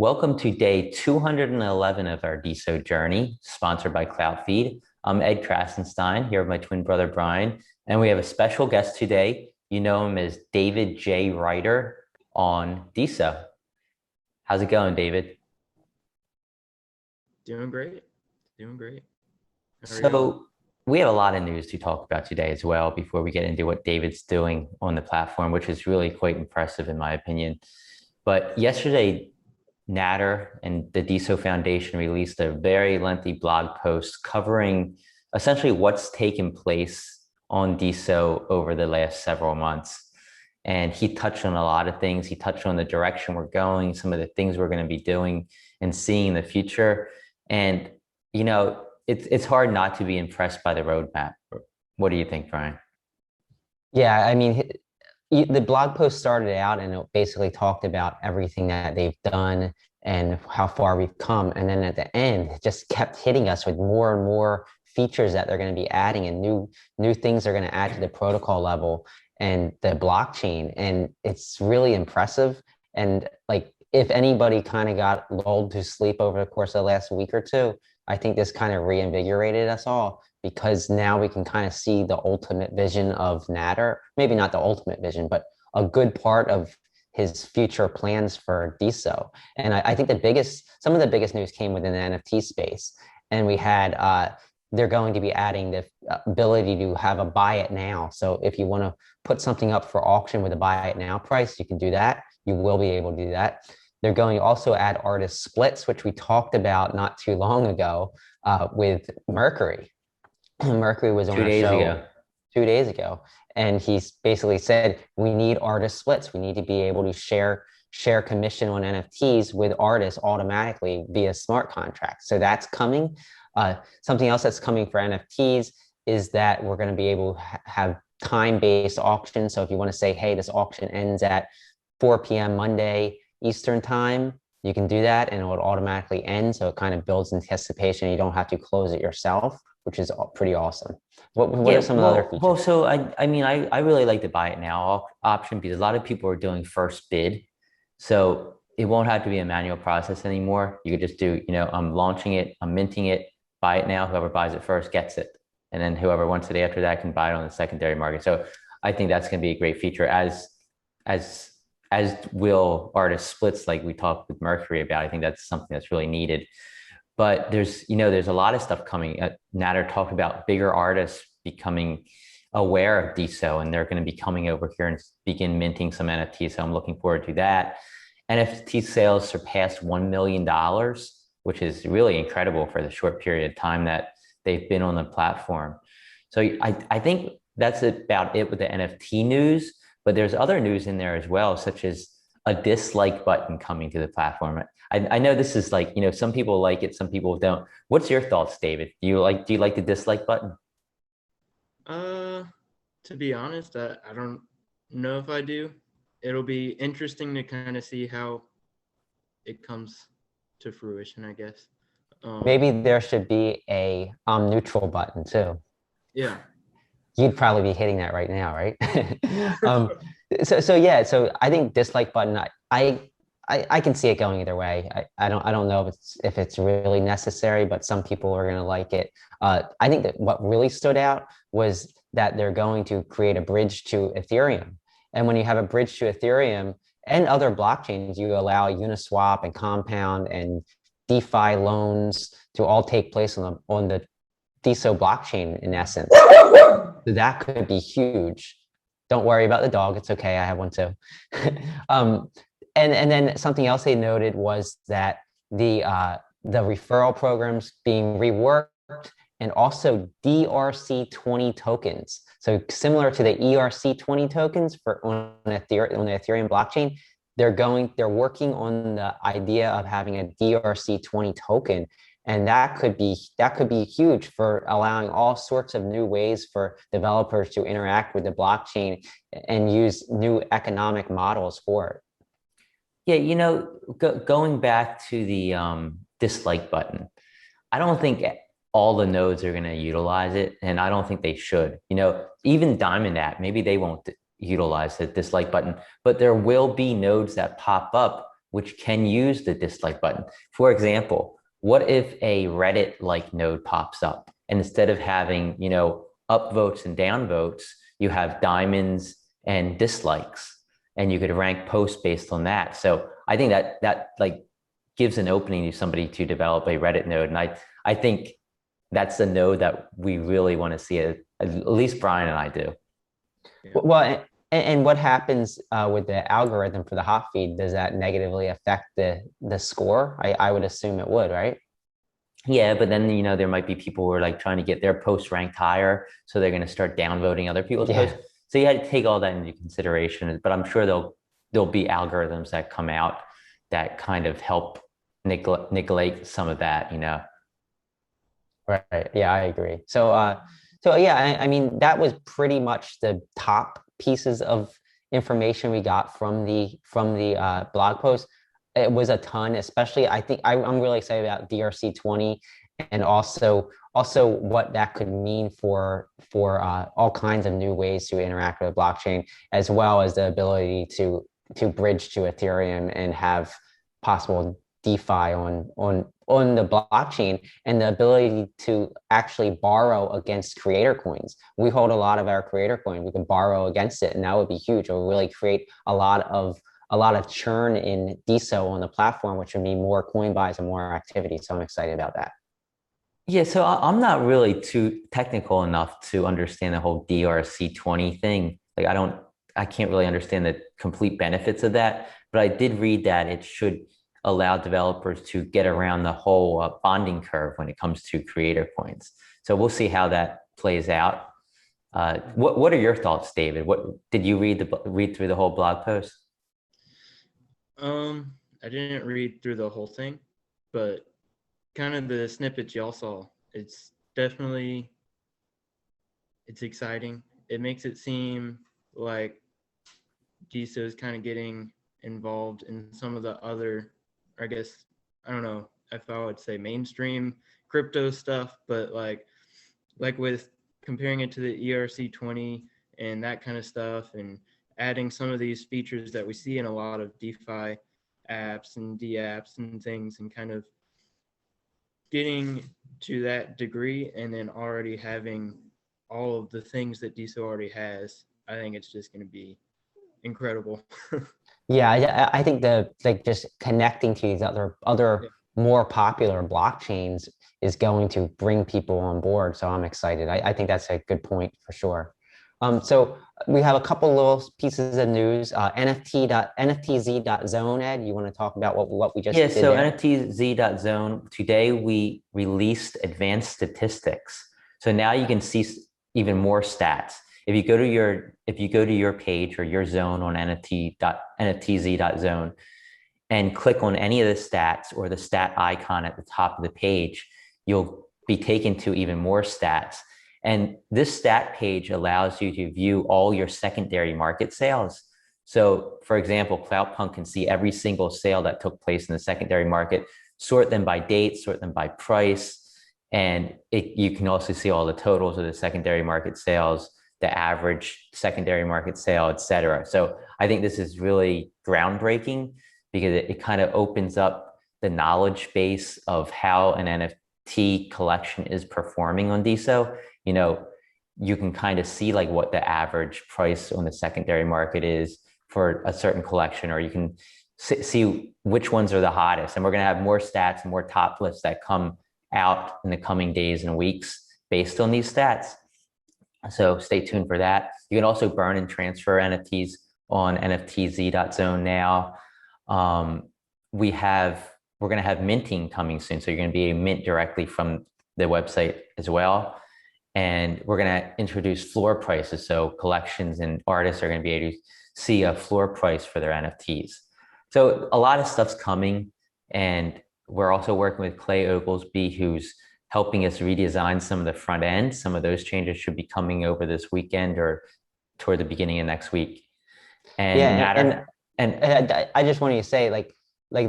Welcome to day 211 of our DeSo journey, sponsored by CloudFeed. I'm Ed Krasenstein here with my twin brother Brian, and we have a special guest today. You know him as David J. Ryder on DeSo. How's it going, David? Doing great. Doing great. How are you? So we have a lot of news to talk about today as well before we get into what David's doing on the platform, which is really quite impressive in my opinion. But yesterday, Nader and the DeSo Foundation released a very lengthy blog post covering essentially what's taken place on DeSo over the last several months. And he touched on a lot of things. He touched on the direction we're going, some of the things we're going to be doing and seeing in the future. And, it's hard not to be impressed by the roadmap. What do you think, Brian? Yeah, I mean, the blog post started out and it basically talked about everything that they've done and how far we've come. And then at the end, it just kept hitting us with more and more features that they're going to be adding and new things they're going to add to the protocol level and the blockchain. And it's really impressive. And like, if anybody kind of got lulled to sleep over the course of the last week or two, I think this kind of reinvigorated us all because now we can kind of see the ultimate vision of Nader. Maybe not the ultimate vision, but a good part of his future plans for DeSo. And I think some of the biggest news came within the NFT space. And we had, they're going to be adding the ability to have a buy it now. So if you want to put something up for auction with a buy it now price, you can do that. You will be able to do that. They're going to also add artist splits, which we talked about not too long ago with Mercury. Mercury was on Two our days show ago. 2 days ago, and he's basically said we need artist splits. We need to be able to share commission on NFTs with artists automatically via smart contracts. So that's coming. Something else that's coming for NFTs is that we're going to be able to have time-based auctions. So if you want to say, hey, this auction ends at 4 p.m. Monday Eastern time, you can do that and it would automatically end. So it kind of builds anticipation. You don't have to close it yourself, which is pretty awesome. What are some of the other features? So I really like the buy it now option because a lot of people are doing first bid. So it won't have to be a manual process anymore. You could just do, I'm launching it, I'm minting it, buy it now. Whoever buys it first gets it. And then whoever wants it after that can buy it on the secondary market. So I think that's going to be a great feature as will artist splits like we talked with Mercury about. I think that's something that's really needed. But there's a lot of stuff coming. Nader talked about bigger artists becoming aware of DeSo, and they're going to be coming over here and begin minting some NFTs. So I'm looking forward to that. NFT sales surpassed $1 million, which is really incredible for the short period of time that they've been on the platform. So I think that's about it with the NFT news. But there's other news in there as well, such as a dislike button coming to the platform. I know this is like, some people like it, some people don't. What's your thoughts, David? Do you like the dislike button? To be honest, I don't know if I do. It'll be interesting to kind of see how it comes to fruition, I guess. Maybe there should be a neutral button too. Yeah. You'd probably be hitting that right now, right? um, so I think dislike button. I can see it going either way. I don't know if it's really necessary, but some people are going to like it. I think that what really stood out was that they're going to create a bridge to Ethereum, and when you have a bridge to Ethereum and other blockchains, you allow Uniswap and Compound and DeFi loans to all take place on the DeSo blockchain in essence. So that could be huge. Don't worry about the dog. It's okay. I have one too. And then something else they noted was that the referral programs being reworked and also DRC20 tokens. So similar to the ERC20 tokens on the Ethereum blockchain, they're working on the idea of having a DRC20 token. And that could be huge for allowing all sorts of new ways for developers to interact with the blockchain and use new economic models for it. Yeah, going back to the dislike button, I don't think all the nodes are going to utilize it, and I don't think they should. Even Diamond app, maybe they won't utilize the dislike button, but there will be nodes that pop up which can use the dislike button. For example, what if a Reddit like node pops up and instead of having, up votes and down votes, you have diamonds and dislikes, and you could rank posts based on that. So I think that like gives an opening to somebody to develop a Reddit node. And I think that's the node that we really want to see, at least Brian and I do. Yeah. Well, and what happens with the algorithm for the hot feed? Does that negatively affect the score? I would assume it would, right? Yeah, but then there might be people who are like trying to get their posts ranked higher, so they're going to start downvoting other people's Yeah. posts. So you had to take all that into consideration. But I'm sure there'll be algorithms that come out that kind of help neglect some of that. Right. Yeah, I agree. So yeah, I mean, that was pretty much the top pieces of information we got from the blog post. It was a ton, especially I think I'm really excited about DRC20 and also what that could mean for all kinds of new ways to interact with the blockchain, as well as the ability to bridge to Ethereum and have possible DeFi on the blockchain, and the ability to actually borrow against creator coins. We hold a lot of our creator coin. We can borrow against it, and that would be huge. It would really create a lot of churn in DeSo on the platform, which would mean more coin buys and more activity. So I'm excited about that. Yeah, so I'm not really too technical enough to understand the whole DRC20 thing. Like I can't really understand the complete benefits of that, but I did read that it should allow developers to get around the whole bonding curve when it comes to creator coins. So we'll see how that plays out. What are your thoughts, David? What did you read through the whole blog post? I didn't read through the whole thing, but kind of the snippets y'all saw, it's exciting. It makes it seem like DeSo is kind of getting involved in some of the other, I guess, I don't know if I would say mainstream crypto stuff, but like with comparing it to the ERC20 and that kind of stuff, and adding some of these features that we see in a lot of DeFi apps and D-apps and things, and kind of getting to that degree and then already having all of the things that DeSo already has. I think it's just going to be incredible. Yeah, I think just connecting to these other Yeah. more popular blockchains is going to bring people on board. So I'm excited. I think that's a good point for sure. So we have a couple little pieces of news. NFTz.zone, Ed, you want to talk about what we just Yeah, did so there? NFTz.zone, today we released advanced statistics. So now you can see even more stats. If you go to your page or your zone on NFTz.zone and click on any of the stats or the stat icon at the top of the page, you'll be taken to even more stats. And this stat page allows you to view all your secondary market sales. So for example, CloudPunk can see every single sale that took place in the secondary market, sort them by date, sort them by price, and you can also see all the totals of the secondary market sales, the average secondary market sale, et cetera. So I think this is really groundbreaking because it kind of opens up the knowledge base of how an NFT collection is performing on DeSo. You can kind of see like what the average price on the secondary market is for a certain collection, or you can see which ones are the hottest. And we're going to have more stats and more top lists that come out in the coming days and weeks based on these stats. So stay tuned for that. You can also burn and transfer NFTs on NFTz.zone now. We're going to have minting coming soon. So you're going to be able to mint directly from the website as well. And we're going to introduce floor prices. So collections and artists are going to be able to see a floor price for their NFTs. So a lot of stuff's coming. And we're also working with Clay Oglesby, who's helping us redesign some of the front end. Some of those changes should be coming over this weekend or toward the beginning of next week. And Yeah, Nader, and I just wanted to say, like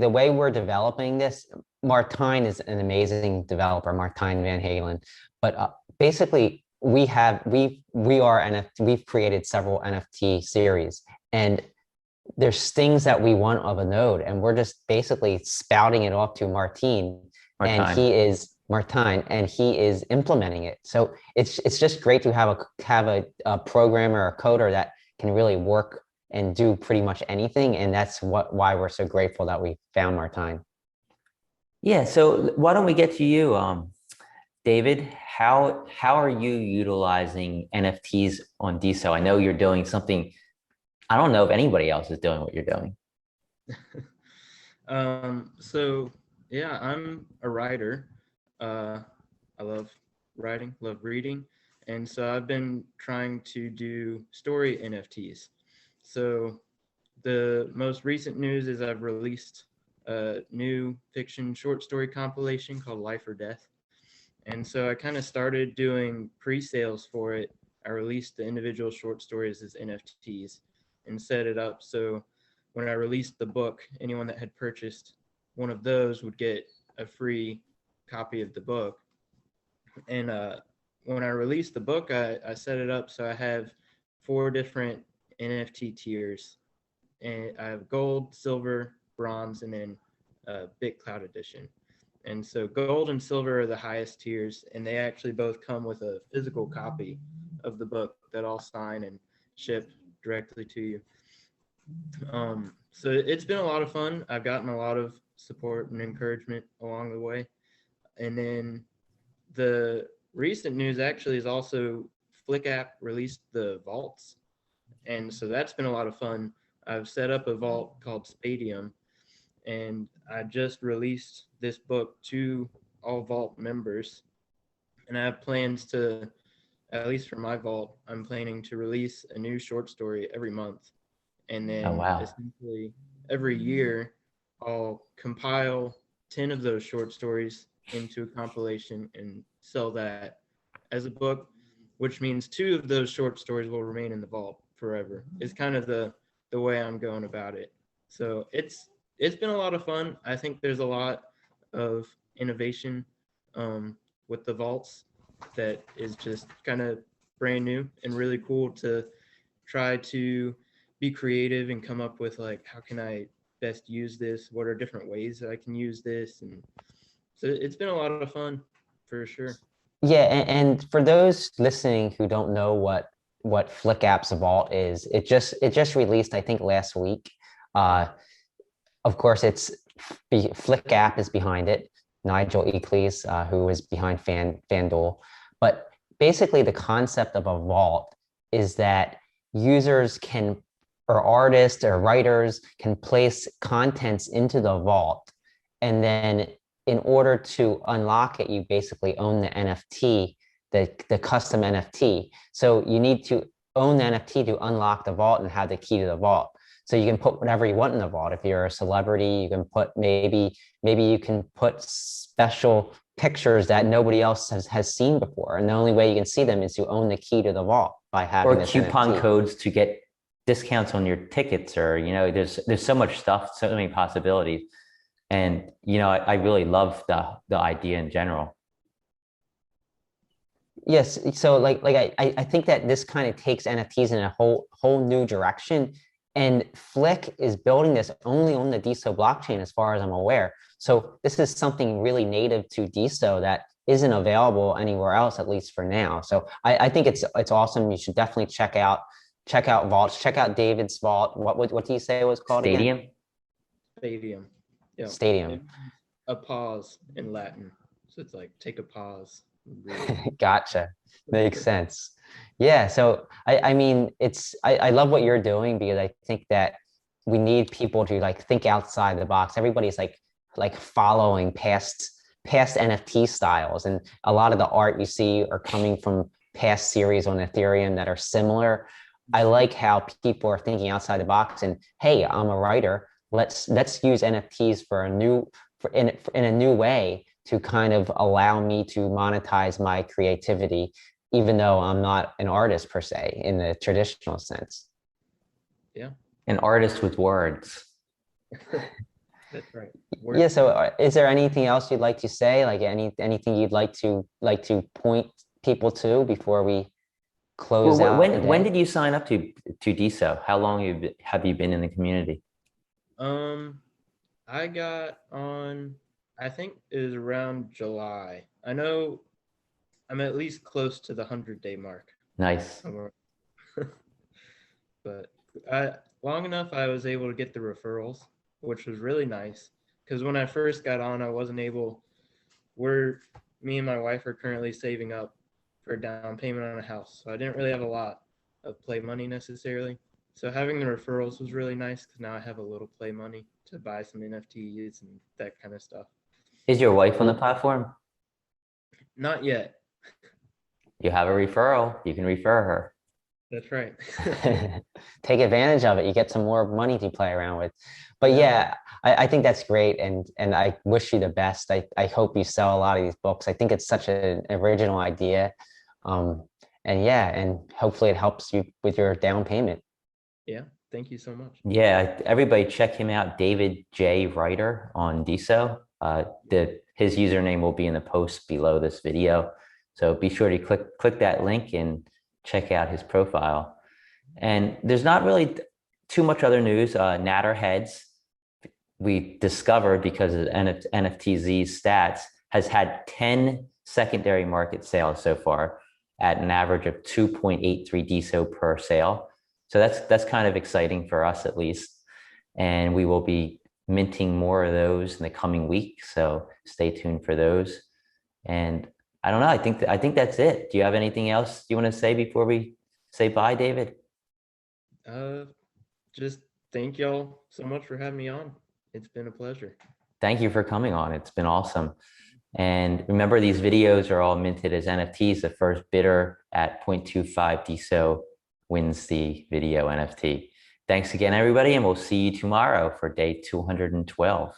the way we're developing this, Martijn is an amazing developer, Martijn Van Halen. But basically, we've created several NFT series, and there's things that we want of a node, and we're just basically spouting it off to More time. Martine, and he is implementing it. So it's just great to have a programmer or a coder that can really work and do pretty much anything. And that's why we're so grateful that we found Martine. Yeah. So why don't we get to you, David? How are you utilizing NFTs on DeSo? I know you're doing something. I don't know if anybody else is doing what you're doing. So yeah, I'm a writer. I love writing, love reading. And so I've been trying to do story NFTs. So the most recent news is I've released a new fiction short story compilation called Life or Death. And so I kind of started doing pre-sales for it. I released the individual short stories as NFTs and set it up so when I released the book, anyone that had purchased one of those would get a free copy of the book. And when I released the book, I set it up so I have 4 different NFT tiers. And I have gold, silver, bronze, and then BitCloud edition. And so gold and silver are the highest tiers, and they actually both come with a physical copy of the book that I'll sign and ship directly to you. So it's been a lot of fun. I've gotten a lot of support and encouragement along the way. And then the recent news actually is also Flick app released the vaults. And so that's been a lot of fun. I've set up a vault called Spadium, and I just released this book to all vault members. And I have plans to, at least for my vault, I'm planning to release a new short story every month. And Oh, then wow. essentially every year, I'll compile 10 of those short stories into a compilation and sell that as a book, which means 2 of those short stories will remain in the vault forever. It's kind of the way I'm going about it. So it's been a lot of fun. I think there's a lot of innovation with the vaults that is just kind of brand new and really cool to try to be creative and come up with like, how can I best use this? What are different ways that I can use this? And so it's been a lot of fun for sure. Yeah, and for those listening who don't know what Flick App's Vault is, it just released, I think, last week. Uh, of course, Flick App is behind it. Nigel Eccles, who is behind FanDuel. But basically, the concept of a vault is that users can, or artists or writers can place contents into the vault, and then in order to unlock it, you basically own the NFT, the custom NFT. So you need to own the NFT to unlock the vault and have the key to the vault. So you can put whatever you want in the vault. If you're a celebrity, you can put maybe you can put special pictures that nobody else has seen before. And the only way you can see them is to own the key to the vault by having Or this coupon NFT. codes to get discounts on your tickets, or there's so much stuff, so many possibilities. And I really love the idea in general. Yes, so I think that this kind of takes NFTs in a whole new direction. And Flick is building this only on the DeSo blockchain, as far as I'm aware. So this is something really native to DeSo that isn't available anywhere else, at least for now. So I think it's awesome. You should definitely check out vaults. Check out David's vault. What do you say it was called again? Stadium. Stadium. Yeah. Stadium. A pause in Latin. So it's like take a pause. Gotcha. Makes sense. Yeah. So I mean, I love what you're doing, because I think that we need people to like think outside the box. Everybody's like following past NFT styles, and a lot of the art you see are coming from past series on Ethereum that are similar. I like how people are thinking outside the box, and hey, I'm a writer. Let's use NFTs in a new way to kind of allow me to monetize my creativity, even though I'm not an artist per se in the traditional sense. Yeah. An artist with words. That's right. Yeah. So, is there anything else you'd like to say? Like anything you'd like to point people to before we close Well, out the when day? did you sign up to DeSo? How long have you been in the community? Um, I got on, I think it was around July. I know I'm at least close to the 100-day mark. Nice. But I long enough I was able to get the referrals, which was really nice. Because when I first got on, I wasn't able. We're Me and my wife are currently saving up for a down payment on a house, so I didn't really have a lot of play money necessarily. So having the referrals was really nice because now I have a little play money to buy some NFTs and that kind of stuff. Is your wife on the platform? Not yet. You have a referral. You can refer her. That's right. Take advantage of it. You get some more money to play around with. But Yeah. yeah, I think that's great. And I wish you the best. I hope you sell a lot of these books. I think it's such an original idea. And yeah, and hopefully it helps you with your down payment. Yeah. Thank you so much. Yeah, everybody check him out, David J. Ryder on DeSo. His username will be in the post below this video. So be sure to click that link and check out his profile. And there's not really too much other news. Nader heads, we discovered because of NFTz's stats, has had 10 secondary market sales so far at an average of 2.83 DeSo per sale. So that's kind of exciting for us at least. And we will be minting more of those in the coming week. So stay tuned for those. And I don't know. I think that's it. Do you have anything else you want to say before we say bye, David? Just thank y'all so much for having me on. It's been a pleasure. Thank you for coming on. It's been awesome. And remember, these videos are all minted as NFTs. The first bidder at 0.25 DeSo wins the video NFT. Thanks again, everybody, and we'll see you tomorrow for day 212.